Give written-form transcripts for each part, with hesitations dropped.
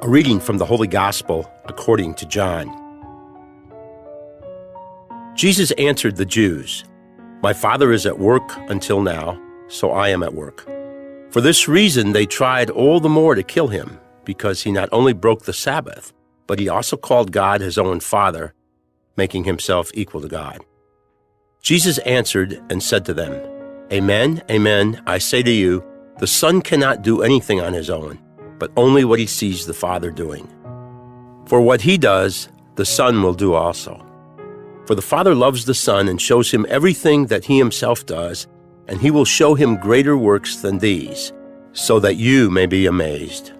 A reading from the Holy Gospel according to John. Jesus answered the Jews, "My Father is at work until now, so I am at work." For this reason they tried all the more to kill him, because he not only broke the Sabbath, but he also called God his own Father, making himself equal to God. Jesus answered and said to them, "Amen, amen, I say to you, the Son cannot do anything on his own, but only what he sees the Father doing. For what he does, the Son will do also. For the Father loves the Son and shows him everything that he himself does, and he will show him greater works than these, so that you may be amazed.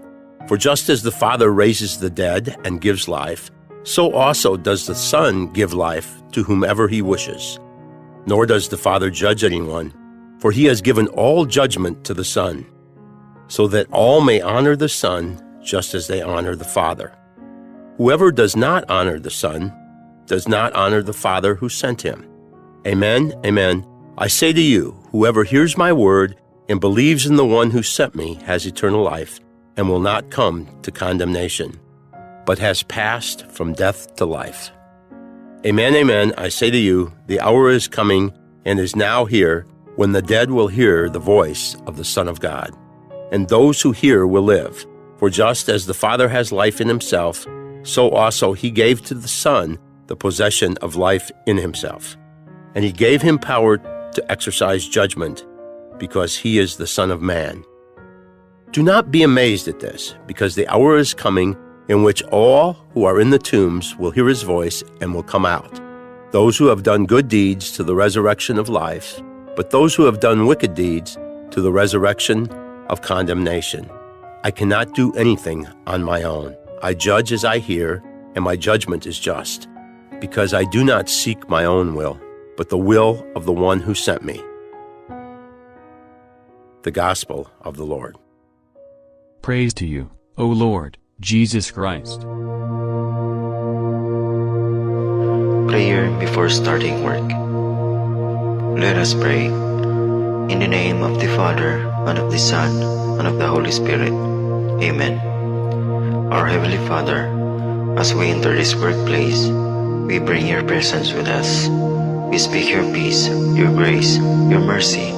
For just as the Father raises the dead and gives life, so also does the Son give life to whomever he wishes. Nor does the Father judge anyone, for he has given all judgment to the Son, so that all may honor the Son just as they honor the Father. Whoever does not honor the Son does not honor the Father who sent him. Amen, amen, I say to you, whoever hears my word and believes in the one who sent me has eternal life and will not come to condemnation, but has passed from death to life. Amen, amen, I say to you, the hour is coming and is now here when the dead will hear the voice of the Son of God. And those who hear will live. For just as the Father has life in himself, so also he gave to the Son the possession of life in himself. And he gave him power to exercise judgment, because he is the Son of Man. Do not be amazed at this, because the hour is coming in which all who are in the tombs will hear his voice and will come out. Those who have done good deeds to the resurrection of life, but those who have done wicked deeds to the resurrection of condemnation. I cannot do anything on my own. I judge as I hear, and my judgment is just, because I do not seek my own will, but the will of the one who sent me. The Gospel of the Lord. Praise to you, O Lord, Jesus Christ. Prayer before starting work. Let us pray. In the name of the Father, and of the Son, and of the Holy Spirit. Amen. Our Heavenly Father, as we enter this workplace, we bring your presence with us. We speak your peace, your grace, your mercy,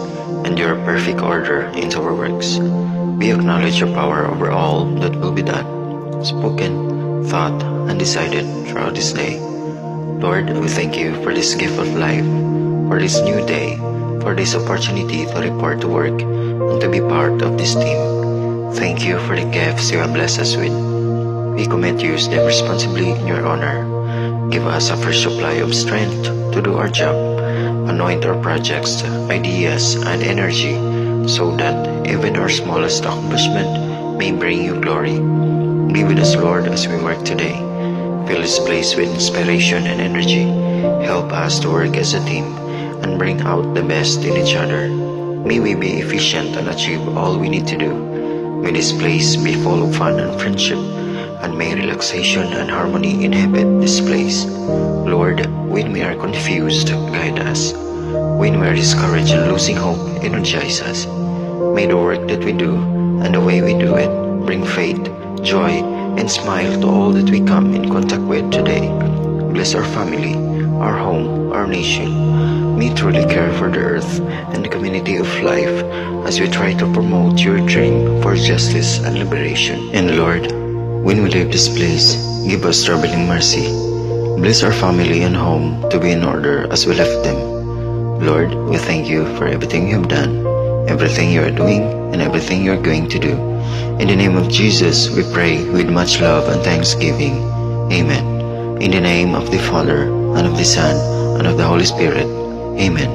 and your perfect order into our works. We acknowledge your power over all that will be done, spoken, thought, and decided throughout this day. Lord, we thank you for this gift of life, for this new day, for this opportunity to report to work and to be part of this team. Thank you for the gifts you have blessed us with. We commit to use them responsibly in your honor. Give us a fresh supply of strength to do our job. Anoint our projects, ideas, and energy so that even our smallest accomplishment may bring you glory. Be with us, Lord, as we work today. Fill this place with inspiration and energy. Help us to work as a team and bring out the best in each other. May we be efficient and achieve all we need to do. May this place be full of fun and friendship, and may relaxation and harmony inhabit this place. Lord, when we are confused, guide us. When we are discouraged and losing hope, energize us. May the work that we do and the way we do it bring faith, joy, and smile to all that we come in contact with today. Bless our family, our home, our nation. May truly care for the earth and the community of life as we try to promote your dream for justice and liberation. And Lord, when we leave this place, give us traveling mercy. Bless our family and home to be in order as we left them. Lord, we thank you for everything you have done, everything you are doing, and everything you are going to do. In the name of Jesus, we pray with much love and thanksgiving. Amen. In the name of the Father, and of the Son, and of the Holy Spirit. Amen.